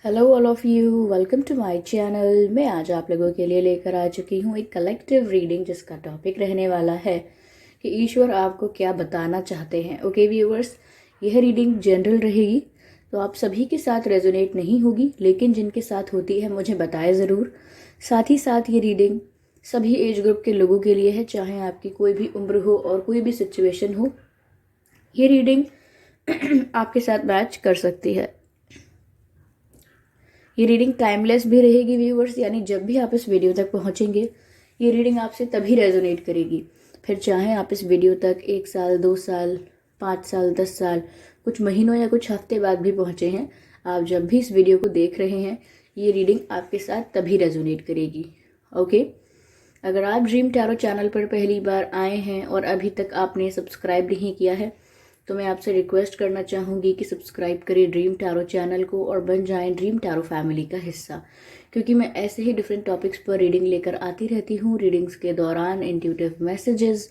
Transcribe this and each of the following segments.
Hello all of you, welcome to my channel. मैं आज आप लोगों के लिए लेकर आ चुकी हूँ एक कलेक्टिव रीडिंग जिसका टॉपिक रहने वाला है कि ईश्वर आपको क्या बताना चाहते हैं। ओके व्यूअर्स, यह रीडिंग जनरल रहेगी तो आप सभी के साथ रेजोनेट नहीं होगी, लेकिन जिनके साथ होती है मुझे बताएं ज़रूर। साथ ही साथ ये रीडिंग सभी एज ग्रुप के लोगों के लिए है, चाहे आपकी कोई भी उम्र हो और कोई भी सिचुएशन हो, ये रीडिंग आपके साथ मैच कर सकती है। ये रीडिंग टाइमलेस भी रहेगी व्यूअर्स, यानी जब भी आप इस वीडियो तक पहुंचेंगे ये रीडिंग आपसे तभी रेजोनेट करेगी। फिर चाहे आप इस वीडियो तक 1 साल, 2 साल, 5 साल, 10 साल, कुछ महीनों या कुछ हफ्ते बाद भी पहुंचे हैं, आप जब भी इस वीडियो को देख रहे हैं ये रीडिंग आपके साथ तभी रेजोनेट करेगी। ओके, अगर आप ड्रीम टैरो चैनल पर पहली बार आए हैं और अभी तक आपने सब्सक्राइब नहीं किया है तो मैं आपसे रिक्वेस्ट करना चाहूँगी कि सब्सक्राइब करें ड्रीम टैरो चैनल को और बन जाएं ड्रीम टैरो फैमिली का हिस्सा, क्योंकि मैं ऐसे ही डिफरेंट टॉपिक्स पर रीडिंग लेकर आती रहती हूँ। रीडिंग्स के दौरान intuitive messages,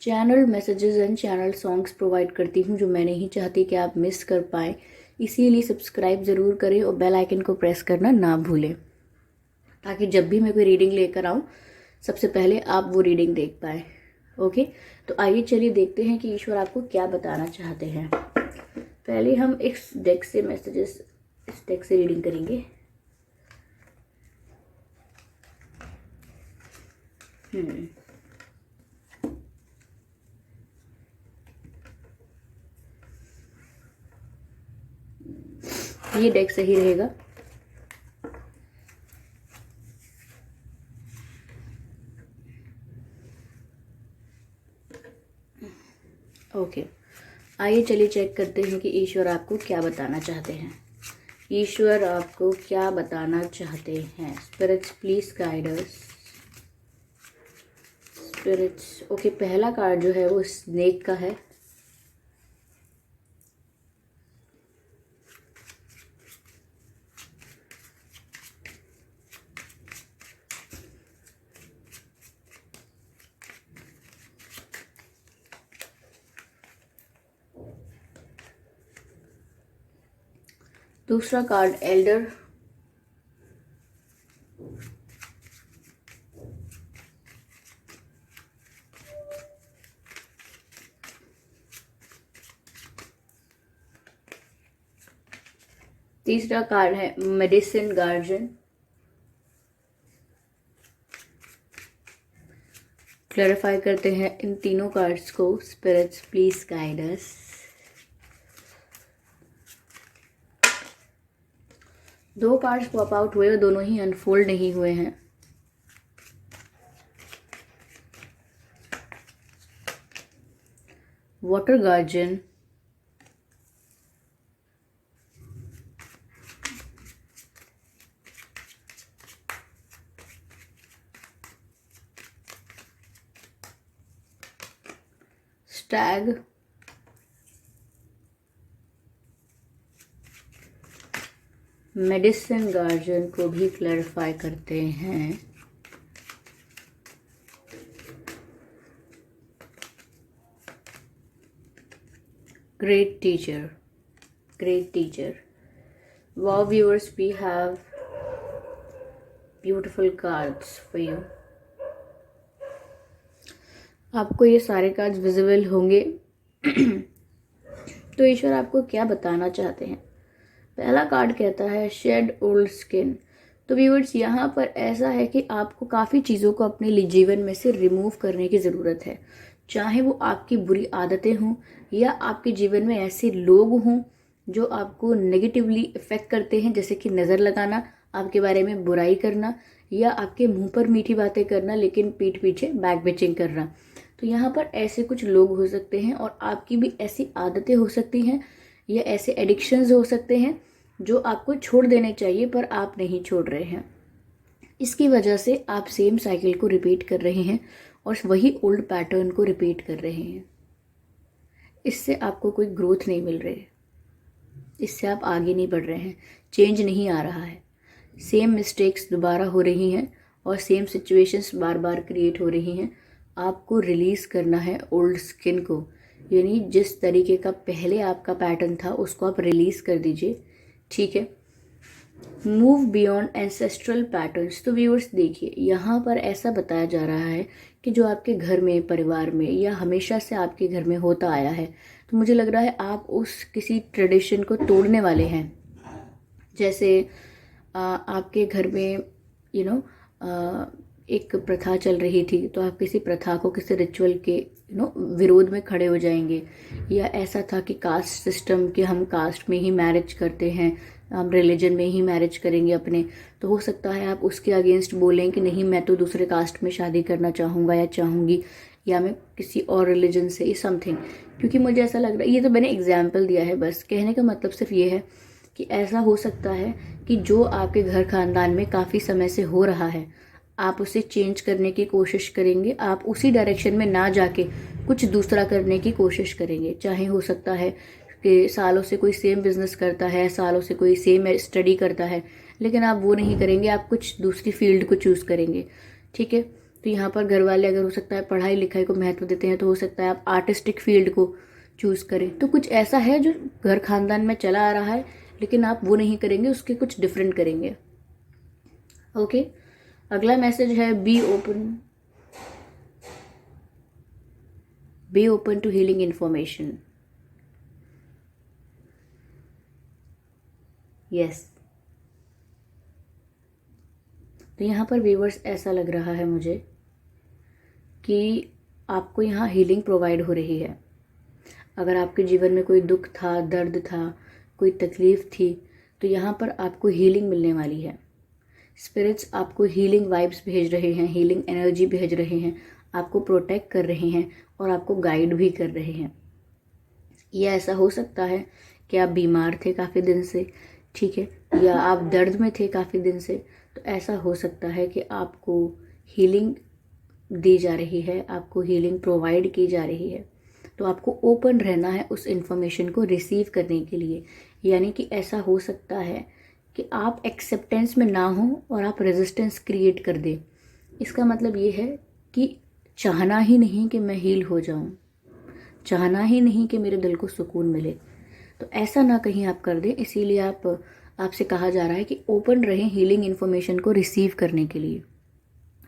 channel messages and channel songs provide करती हूँ जो मैं नहीं चाहती कि आप मिस कर पाएँ। इसीलिए सब्सक्राइब ज़रूर करें और बेल आइकन को प्रेस करना ना भूलें, ताकि जब भी मैं कोई रीडिंग लेकर आऊँ सबसे पहले आप वो रीडिंग देख पाएँ। ओके, तो आइए चलिए देखते हैं कि ईश्वर आपको क्या बताना चाहते हैं। पहले हम इस डेक से मैसेजेस, इस डेक से रीडिंग करेंगे। ये डेक सही रहेगा। ओके, आइए चलिए चेक करते हैं कि ईश्वर आपको क्या बताना चाहते हैं। ईश्वर आपको क्या बताना चाहते हैं। Spirits please guide us. Spirits, okay, पहला कार्ड जो है वो स्नेक का है। दूसरा कार्ड एल्डर। तीसरा कार्ड है मेडिसिन गार्जियन। क्लैरिफाई करते हैं इन तीनों कार्ड्स को। Spirits please guide us. दो कार्ड्स पॉप आउट हुए और दोनों ही अनफोल्ड नहीं हुए हैं। Water guardian, stag, medicine guardian को भी क्लैरिफाई करते हैं। Great teacher, great teacher. Wow viewers, we have beautiful cards for you. आपको ये सारे कार्ड्स विजिबल होंगे। तो ईश्वर आपको क्या बताना चाहते हैं। पहला कार्ड कहता है शेड ओल्ड स्किन। तो व्यूअर्स, यहाँ पर ऐसा है कि आपको काफ़ी चीज़ों को अपने जीवन में से रिमूव करने की ज़रूरत है, चाहे वो आपकी बुरी आदतें हों या आपके जीवन में ऐसे लोग हों जो आपको नेगेटिवली इफेक्ट करते हैं, जैसे कि नज़र लगाना, आपके बारे में बुराई करना या आपके मुंह पर मीठी बातें करना लेकिन पीठ पीछे बैक बिचिंग करना। तो यहाँ पर ऐसे कुछ लोग हो सकते हैं और आपकी भी ऐसी आदतें हो सकती हैं या ऐसे एडिक्शंस हो सकते हैं जो आपको छोड़ देने चाहिए पर आप नहीं छोड़ रहे हैं। इसकी वजह से आप सेम साइकिल को रिपीट कर रहे हैं और वही ओल्ड पैटर्न को रिपीट कर रहे हैं। इससे आपको कोई ग्रोथ नहीं मिल रही है, इससे आप आगे नहीं बढ़ रहे हैं, चेंज नहीं आ रहा है। सेम मिस्टेक्स दोबारा हो रही हैं और सेम सिचुएशंस बार बार क्रिएट हो रही हैं। आपको रिलीज़ करना है ओल्ड स्किन को, यानी जिस तरीके का पहले आपका पैटर्न था उसको आप रिलीज़ कर दीजिए। ठीक है, मूव बियॉन्ड एंसेस्ट्रल पैटर्न्स। तो व्यूअर्स देखिए, यहाँ पर ऐसा बताया जा रहा है कि जो आपके घर में, परिवार में, या हमेशा से आपके घर में होता आया है, तो मुझे लग रहा है आप उस किसी ट्रेडिशन को तोड़ने वाले हैं। जैसे आपके घर में एक प्रथा चल रही थी, तो आप किसी प्रथा को, किसी रिचुअल के विरोध में खड़े हो जाएंगे। या ऐसा था कि कास्ट सिस्टम, कि हम कास्ट में ही मैरिज करते हैं, हम रिलीजन में ही मैरिज करेंगे अपने, तो हो सकता है आप उसके अगेंस्ट बोलें कि नहीं, मैं तो दूसरे कास्ट में शादी करना चाहूँगा या चाहूँगी, या मैं किसी और रिलीजन से समथिंग। क्योंकि मुझे ऐसा लग रहा है, ये तो मैंने एग्जाम्पल दिया है बस, कहने का मतलब सिर्फ ये है कि ऐसा हो सकता है कि जो आपके घर खानदान में काफ़ी समय से हो रहा है, आप उसे चेंज करने की कोशिश करेंगे, आप उसी डायरेक्शन में ना जाके कुछ दूसरा करने की कोशिश करेंगे। चाहे हो सकता है कि सालों से कोई सेम बिजनेस करता है, सालों से कोई सेम स्टडी करता है, लेकिन आप वो नहीं करेंगे, आप कुछ दूसरी फील्ड को चूज़ करेंगे। ठीक है, तो यहाँ पर घर वाले अगर हो सकता है पढ़ाई लिखाई को महत्व देते हैं, तो हो सकता है आप आर्टिस्टिक फील्ड को चूज़ करें। तो कुछ ऐसा है जो घर खानदान में चला आ रहा है, लेकिन आप वो नहीं करेंगे, उसके कुछ डिफरेंट करेंगे। ओके, अगला मैसेज है be open to healing information. Yes, तो यहाँ पर व्यूवर्स ऐसा लग रहा है मुझे कि आपको यहाँ हीलिंग प्रोवाइड हो रही है। अगर आपके जीवन में कोई दुख था, दर्द था, कोई तकलीफ थी, तो यहाँ पर आपको हीलिंग मिलने वाली है। स्पिरिट्स आपको हीलिंग वाइब्स भेज रहे हैं, हीलिंग एनर्जी भेज रहे हैं, आपको प्रोटेक्ट कर रहे हैं और आपको गाइड भी कर रहे हैं। यह ऐसा हो सकता है कि आप बीमार थे काफ़ी दिन से, ठीक है, या आप दर्द में थे काफ़ी दिन से, तो ऐसा हो सकता है कि आपको हीलिंग दी जा रही है, आपको हीलिंग प्रोवाइड की जा रही है। तो आपको ओपन रहना है उस इंफॉर्मेशन को रिसीव करने के लिए। यानी कि ऐसा हो सकता है कि आप एक्सेप्टेंस में ना हो और आप रेजिस्टेंस क्रिएट कर दें। इसका मतलब ये है कि चाहना ही नहीं कि मैं हील हो जाऊं, चाहना ही नहीं कि मेरे दिल को सुकून मिले, तो ऐसा ना कहीं आप कर दें। इसीलिए आपसे कहा जा रहा है कि ओपन रहें हीलिंग इन्फॉर्मेशन को रिसीव करने के लिए,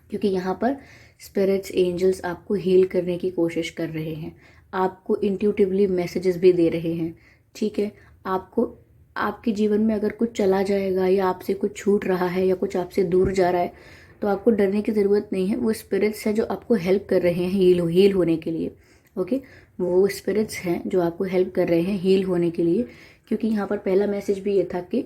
क्योंकि यहाँ पर स्पिरिट्स, एंजल्स आपको हील करने की कोशिश कर रहे हैं, आपको इंट्यूटिवली मैसेजेस भी दे रहे हैं। ठीक है, आपको आपके जीवन में अगर कुछ चला जाएगा या आपसे कुछ छूट रहा है या कुछ आपसे दूर जा रहा है, तो आपको डरने की ज़रूरत नहीं है। वो स्पिरिट्स हैं जो आपको हेल्प कर रहे हैं हील होने के लिए। ओके, वो स्पिरिट्स हैं जो आपको हेल्प कर रहे हैं हील होने के लिए। क्योंकि यहाँ पर पहला मैसेज भी ये था कि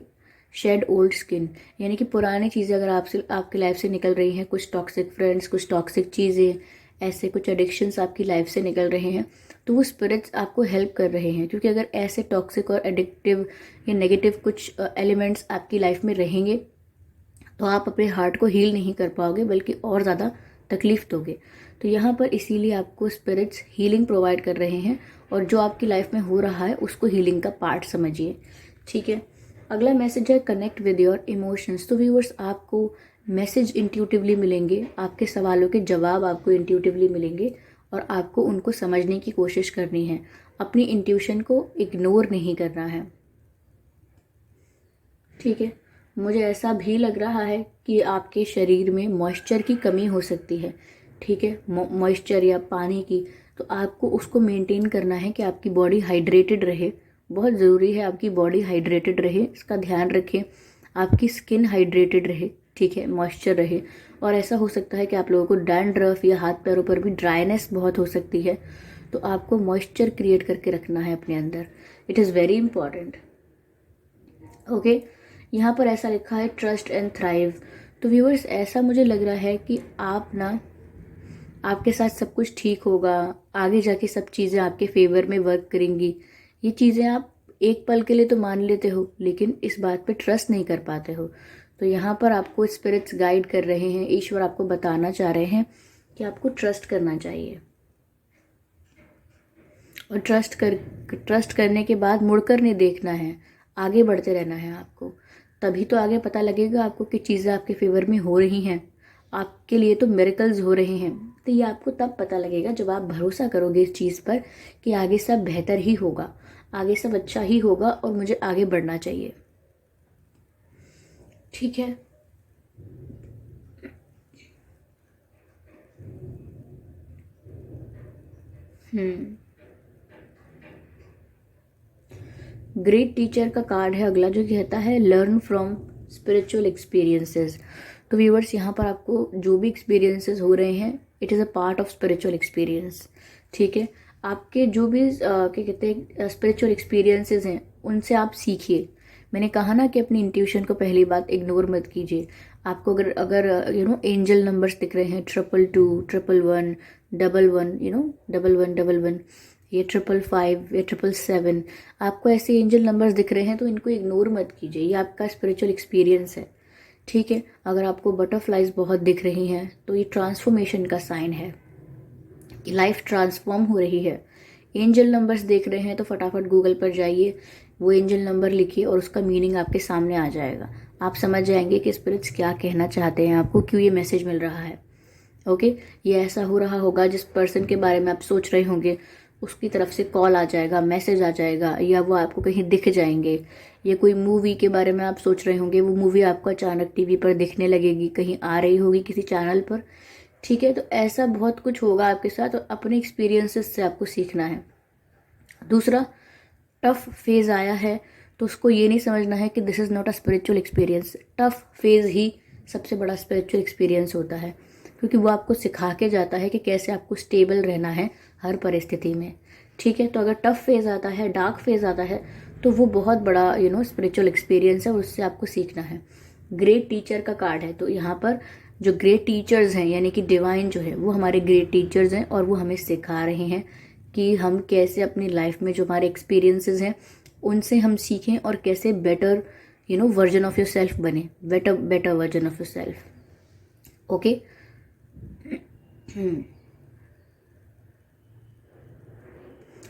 शेड ओल्ड स्किन, यानी कि पुरानी चीज़ें अगर आपसे, आपकी लाइफ से निकल रही हैं, कुछ टॉक्सिक फ्रेंड्स, कुछ टॉक्सिक चीज़ें, ऐसे कुछ एडिक्शंस आपकी लाइफ से निकल रहे हैं, तो वो स्पिरिट्स आपको हेल्प कर रहे हैं। क्योंकि अगर ऐसे टॉक्सिक और एडिक्टिव या नेगेटिव कुछ एलिमेंट्स आपकी लाइफ में रहेंगे, तो आप अपने हार्ट को हील नहीं कर पाओगे, बल्कि और ज़्यादा तकलीफ दोगे। तो यहाँ पर इसीलिए आपको स्पिरिट्स हीलिंग प्रोवाइड कर रहे हैं, और जो आपकी लाइफ में हो रहा है उसको हीलिंग का पार्ट समझिए। ठीक है, अगला मैसेज है कनेक्ट विद योर इमोशंस। तो व्यूअर्स, आपको मैसेज इंट्यूटिवली मिलेंगे, आपके सवालों के जवाब आपको इंट्यूटिवली मिलेंगे, और आपको उनको समझने की कोशिश करनी है। अपनी इंट्यूशन को इग्नोर नहीं करना है। ठीक है, मुझे ऐसा भी लग रहा है कि आपके शरीर में मॉइस्चर की कमी हो सकती है। ठीक है, मॉइस्चर या पानी की, तो आपको उसको मेंटेन करना है कि आपकी बॉडी हाइड्रेटेड रहे। बहुत ज़रूरी है आपकी बॉडी हाइड्रेटेड रहे, इसका ध्यान रखें। आपकी स्किन हाइड्रेटेड रहे, ठीक है, मॉइस्चर रहे। और ऐसा हो सकता है कि आप लोगों को डैंड्रफ या हाथ पैरों पर भी ड्राइनेस बहुत हो सकती है, तो आपको मॉइस्चर क्रिएट करके रखना है अपने अंदर। It is very important. Okay, यहाँ पर ऐसा लिखा है ट्रस्ट एंड थ्राइव। तो व्यूअर्स, ऐसा मुझे लग रहा है कि आपके साथ सब कुछ ठीक होगा, आगे जाके सब चीज़ें आपके फेवर में वर्क करेंगी। ये चीज़ें आप एक पल के लिए तो मान लेते हो, लेकिन इस बात पे ट्रस्ट नहीं कर पाते हो। तो यहाँ पर आपको स्पिरिट्स गाइड कर रहे हैं, ईश्वर आपको बताना चाह रहे हैं कि आपको ट्रस्ट करना चाहिए। और ट्रस्ट करने के बाद मुड़कर नहीं देखना है, आगे बढ़ते रहना है आपको। तभी तो आगे पता लगेगा आपको कि चीज़ें आपके फेवर में हो रही हैं, आपके लिए तो मिरेकल्स हो रहे हैं। तो ये आपको तब पता लगेगा जब आप भरोसा करोगे इस चीज़ पर कि आगे सब बेहतर ही होगा, आगे सब अच्छा ही होगा और मुझे आगे बढ़ना चाहिए। ठीक है। ग्रेट टीचर का कार्ड है अगला, जो कहता है लर्न फ्रॉम स्पिरिचुअल एक्सपीरियंसेस। तो व्यूअर्स, यहाँ पर आपको जो भी एक्सपीरियंसेस हो रहे हैं, it is a part of spiritual experience. ठीक है, आपके जो भी क्या कहते हैं स्पिरिचुअल एक्सपीरियंसेस हैं, उनसे आप सीखिए। मैंने कहा ना कि अपनी इंट्यूशन को पहली बात इग्नोर मत कीजिए। आपको अगर अगर एंजल नंबर्स दिख रहे हैं 222, 111, 11, 1111, ये 555 या 777, आपको ऐसे एंजल नंबर्स दिख रहे हैं तो इनको इग्नोर मत कीजिए, ये आपका स्पिरिचुअल एक्सपीरियंस है। ठीक है, अगर आपको बटरफ्लाइज बहुत दिख रही हैं तो ये ट्रांसफॉर्मेशन का साइन है कि लाइफ ट्रांसफॉर्म हो रही है। एंजल नंबर्स देख रहे हैं तो फटाफट गूगल पर जाइए, वो एंजल नंबर लिखिए और उसका मीनिंग आपके सामने आ जाएगा। आप समझ जाएंगे कि स्पिरिट्स क्या कहना चाहते हैं आपको, क्यों ये मैसेज मिल रहा है। ओके, ये ऐसा हो रहा होगा जिस पर्सन के बारे में आप सोच रहे होंगे उसकी तरफ से कॉल आ जाएगा, मैसेज आ जाएगा, या वो आपको कहीं दिख जाएंगे। या कोई मूवी के बारे में आप सोच रहे होंगे, वो मूवी आपको अचानक टीवी पर दिखने लगेगी, कहीं आ रही होगी किसी चैनल पर। ठीक है, तो ऐसा बहुत कुछ होगा आपके साथ और अपने एक्सपीरियंसेस से आपको सीखना है। दूसरा, टफ फेज आया है तो उसको ये नहीं समझना है कि this is not a spiritual experience. Tough phase ही सबसे बड़ा स्पिरिचुअल एक्सपीरियंस होता है, क्योंकि वो आपको सिखा के जाता है कि कैसे आपको स्टेबल रहना है हर परिस्थिति में। ठीक है, तो अगर टफ फेज आता है, डार्क फेज आता है, तो वो बहुत बड़ा स्पिरिचुअल एक्सपीरियंस है और उससे आपको सीखना है। ग्रेट टीचर का कार्ड है, तो यहाँ पर जो ग्रेट टीचर्स हैं यानी कि डिवाइन जो है वो हमारे ग्रेट टीचर्स हैं और वो हमें सिखा रहे हैं कि हम कैसे अपनी लाइफ में जो हमारे एक्सपीरियंसेस हैं उनसे हम सीखें और कैसे better version of yourself बने, better version of yourself. Okay,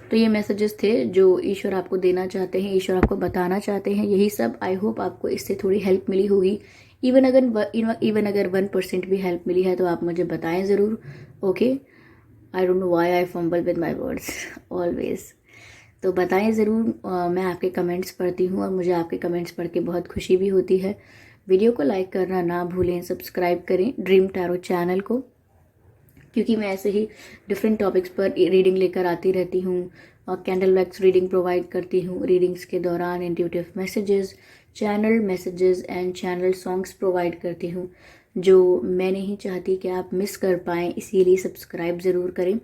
तो ये मैसेजेस थे जो ईश्वर आपको देना चाहते हैं, ईश्वर आपको बताना चाहते हैं, यही सब। आई होप आपको इससे थोड़ी हेल्प मिली होगी। इवन अगर 1% भी हेल्प मिली है तो आप मुझे बताएं ज़रूर। Okay, I don't know why I fumble with my words always. तो बताएं ज़रूर, मैं आपके कमेंट्स पढ़ती हूँ और मुझे आपके कमेंट्स पढ़ के बहुत खुशी भी होती है। वीडियो को लाइक करना ना भूलें, सब्सक्राइब करें ड्रीम टैरो चैनल को, क्योंकि मैं ऐसे ही डिफरेंट टॉपिक्स पर रीडिंग लेकर आती रहती हूँ और कैंडल वैक्स रीडिंग प्रोवाइड करती हूँ। रीडिंग्स के दौरान intuitive messages, channel messages and channel songs provide करती हूँ, जो मैं नहीं चाहती कि आप मिस कर पाएँ। इसीलिए सब्सक्राइब ज़रूर करें,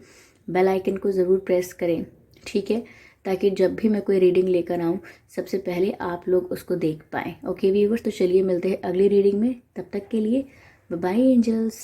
बेल आइकन को ज़रूर प्रेस करें। ठीक है, ताकि जब भी मैं कोई रीडिंग लेकर आऊँ सबसे पहले आप लोग उसको देख पाएँ। ओके व्यूअर्स, तो चलिए मिलते हैं अगली रीडिंग में। तब तक के लिए बाय बाय एंजल्स।